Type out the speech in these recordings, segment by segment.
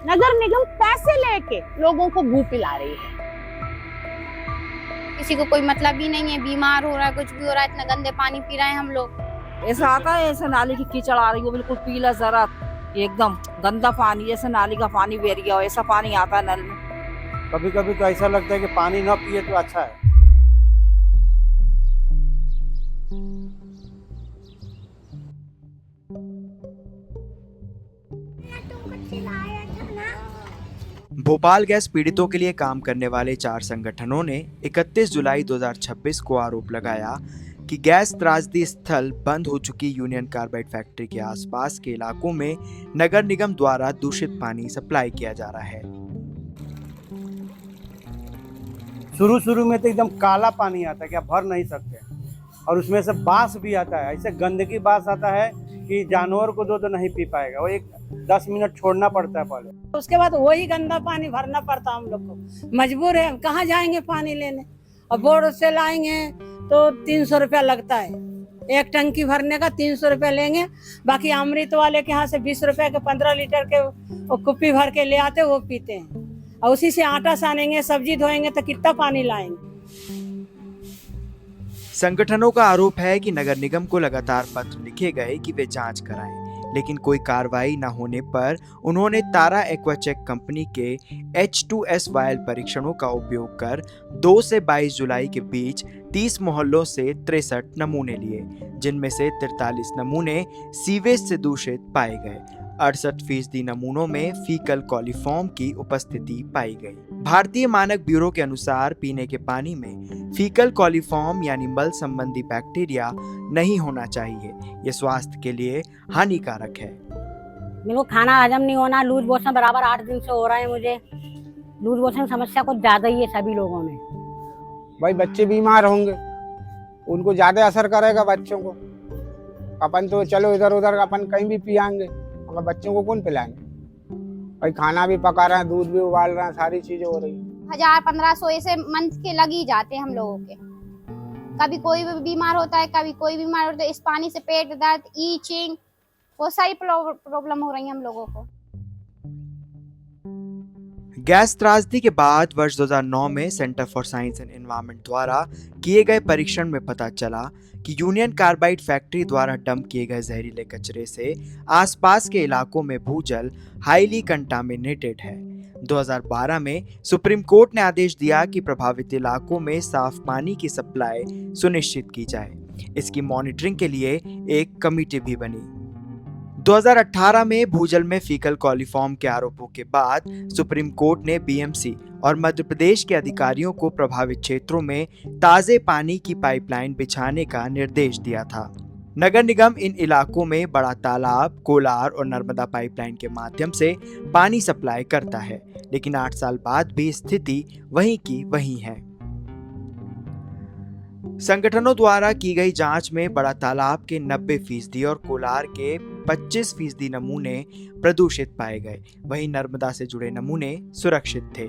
नगर निगम पैसे लेके लोगों को भू पिला रही है। किसी को कोई मतलब ही नहीं है, बीमार हो रहा है, कुछ भी हो रहा है, इतना गंदे पानी पी रहे हैं हम लोग। ऐसा आता है, ऐसे नाली की कीचड़ आ रही हो, बिल्कुल पीला जरा एकदम गंदा पानी, जैसे नाली का पानी बह गया हो, ऐसा पानी आता है नल में। कभी कभी तो ऐसा लगता है कि पानी ना पिए तो अच्छा है। भोपाल गैस पीड़ितों के लिए काम करने वाले 4 संगठनों ने 31 जुलाई 2026 को आरोप लगाया कि गैस त्रासदी स्थल बंद हो चुकी यूनियन कार्बाइड फैक्ट्री के आसपास के इलाकों में नगर निगम द्वारा दूषित पानी सप्लाई किया जा रहा है। शुरू में तो एकदम काला पानी आता है कि आप भर नहीं सकते, और उसमें से बास भी आता है, ऐसे गंदगी बास आता है कि जानवर को दो तो नहीं पी पाएगा, वो एक 10 मिनट छोड़ना पड़ता है पहले। उसके बाद वही गंदा पानी भरना पड़ता हम लोग को, मजबूर है, कहाँ जाएंगे पानी लेने। और बोर्ड से लाएंगे तो 300 रुपया लगता है, एक टंकी भरने का 300 रुपया लेंगे। बाकी अमृत वाले के यहाँ से 20 रुपया के 15 लीटर के कुप्पी भर के ले आते, वो पीते हैं। और उसी से आटा सानेंगे, सब्जी धोएंगे तो कितना पानी लाएंगे। संगठनों का आरोप है कि नगर निगम को लगातार पत्र लिखे गए कि वे जांच कराएं, लेकिन कोई कार्रवाई न होने पर उन्होंने तारा एक्वाचेक कंपनी के H2S वायल परीक्षणों का उपयोग कर 2 से 22 जुलाई के बीच 30 मोहल्लों से 63 नमूने लिए, जिनमें से 43 नमूने सीवेज से दूषित पाए गए। 68% नमूनों में फीकल कॉलीफॉर्म की उपस्थिति पाई गई। भारतीय मानक ब्यूरो के अनुसार पीने के पानी में फीकल कॉलीफॉर्म यानी मल संबंधी बैक्टीरिया नहीं होना चाहिए। यह स्वास्थ्य के लिए हानिकारक है। मेरे को खाना हजम नहीं होना, लूज मोशन बराबर 8 दिन से हो रहा है। मुझे लूज मोशन समस्या कुछ ज्यादा ही है सभी लोगों में। भाई बच्चे बीमार होंगे, उनको ज्यादा असर करेगा बच्चों को। अपन तो चलो इधर उधर अपन कहीं भी पियांगे, मगर बच्चों को कौन पिलाएंगे। भाई खाना भी पका रहे हैं, दूध भी उबाल रहे हैं, सारी चीजें हो रही हैं। 1000-1500 ऐसे मंथ के लग ही जाते हैं हम लोगों के। कभी कोई भी बीमार होता है, कभी कोई बीमार होता है। इस पानी से पेट दर्द, ईचिंग, बहुत सारी प्रॉब्लम हो रही है हम लोगों को। गैस त्रासदी के बाद वर्ष 2009 में centre for science and environment द्वारा किए गए परीक्षण में पता चला कि यूनियन कार्बाइड फैक्ट्री द्वारा डंप किए गए जहरीले कचरे से आसपास के इलाकों में भूजल हाईली कंटामिनेटेड है। 2012 में सुप्रीम कोर्ट ने आदेश दिया कि प्रभावित इलाकों में साफ पानी की सप्लाई सुनिश्चित की जाए। इसकी मॉनिटरिंग के लिए एक कमेटी भी बनी। 2018 में भूजल में फीकल कॉलीफॉर्म के आरोपों के बाद सुप्रीम कोर्ट ने बीएमसी और मध्य प्रदेश के अधिकारियों को प्रभावित क्षेत्रों में ताजे पानी की पाइपलाइन बिछाने का निर्देश दिया था। नगर निगम इन इलाकों में बड़ा तालाब, कोलार और नर्मदा पाइपलाइन के माध्यम से पानी सप्लाई करता है, लेकिन 8 साल बाद भी स्थिति वहीं की वहीं है। संगठनों द्वारा की गई जांच में बड़ा तालाब के 90% और कोलार के 25% नमूने प्रदूषित पाए गए, वहीं नर्मदा से जुड़े नमूने सुरक्षित थे।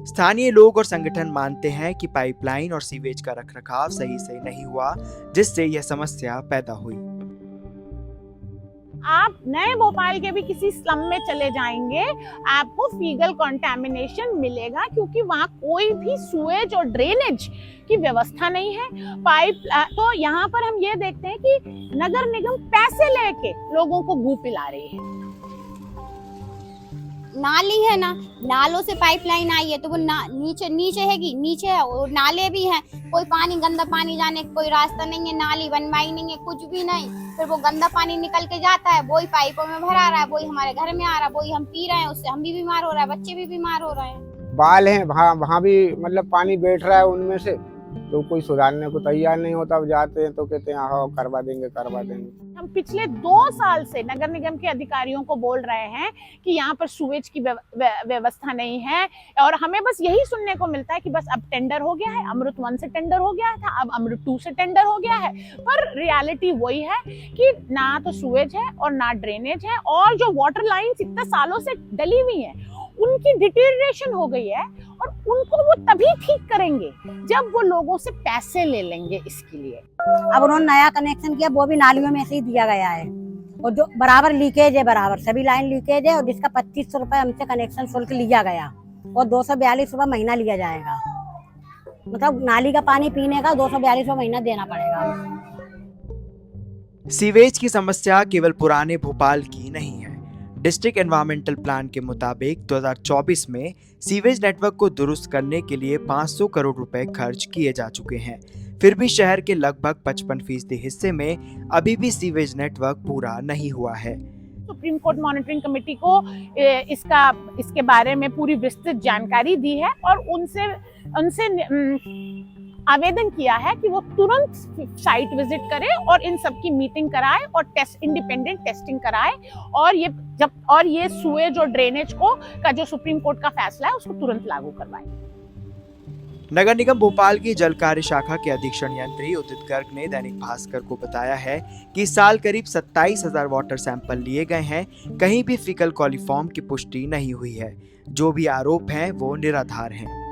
स्थानीय लोग और संगठन मानते हैं कि पाइपलाइन और सीवेज का रखरखाव सही से नहीं हुआ, जिससे यह समस्या पैदा हुई। आप नए भोपाल के भी किसी स्लम में चले जाएंगे, आपको फीकल कंटामिनेशन मिलेगा, क्योंकि वहाँ कोई भी सुएज और ड्रेनेज की व्यवस्था नहीं है। तो यहाँ पर हम ये देखते हैं कि नगर निगम पैसे लेके लोगों को भू पिला रही है। नाली है ना, नालों से पाइपलाइन आई है तो वो नीचे हैगी, नीचे है, और नाले भी हैं। कोई पानी, गंदा पानी जाने का कोई रास्ता नहीं है, नाली बनवाई नहीं है, कुछ भी नहीं। फिर वो गंदा पानी निकल के जाता है, वही पाइपों में भरा रहा है, वही हमारे घर में आ रहा है, वही हम पी रहे हैं, उससे हम भी बीमार हो रहे हैं, बच्चे भी बीमार हो रहे हैं। बाल हैं वहाँ भी मतलब पानी बैठ रहा है उनमें से, तो कोई सुधारने को तैयार नहीं होता। अब जाते हैं तो कहते हैं हाँ करवा देंगे। हम पिछले 2 साल से नगर निगम के अधिकारियों को बोल रहे हैं कि यहाँ पर सुएज की व्यवस्था नहीं है, और हमें बस यही सुनने को मिलता है कि बस अब टेंडर हो गया है, अमृत 1 से टेंडर हो गया था, अब अमृत 2 से टेंडर हो गया है। पर रियलिटी वही है कि ना तो सुएज है और ना ड्रेनेज है, और जो वाटर लाइन्स इतने सालों से डली हुई हैं उनकी डिटेरियोरेशन हो गई है, और उनको वो तभी ठीक करेंगे जब वो लोगों से पैसे ले लेंगे इसके लिए। अब उन्होंने नया कनेक्शन किया, वो भी नालियों में से ही दिया गया है, और जो बराबर लीकेज है, बराबर सभी लाइन लीकेज है, और जिसका 2500 रुपए हमसे कनेक्शन शुल्क लिया गया और 242 रुपए महीना लिया जाएगा। मतलब नाली का पानी पीने का 242 रुपए महीना देना पड़ेगा। सीवेज की समस्या केवल पुराने भोपाल की नहीं है। डिस्ट्रिक्ट एनवायरमेंटल प्लान के मुताबिक 2024 में सीवेज नेटवर्क को दुरुस्त करने के लिए 500 करोड़ रुपए खर्च किए जा चुके हैं। फिर भी शहर के लगभग 55% हिस्से में अभी भी सीवेज नेटवर्क पूरा नहीं हुआ है। सुप्रीम कोर्ट मॉनिटरिंग कमेटी को इसके बारे में पूरी विस्तृत जानकारी दी है और उनसे आवेदन किया है कि वो तुरंत साइट विजिट करे और इन सब की मीटिंग कराए और इंडिपेंडेंट टेस्टिंग कराए और ये सुएज और ड्रेनेज का जो सुप्रीम कोर्ट का फैसला है उसको तुरंत लागू करवाए। नगर निगम भोपाल की जल कार्य शाखा के अधीक्षण यंत्री उदित गर्ग ने दैनिक भास्कर को बताया है कि इस साल करीब 27,000 वाटर सैंपल लिए गए हैं। कहीं भी फीकल कॉलीफॉर्म की पुष्टि नहीं हुई है। जो भी आरोप हैं वो निराधार हैं।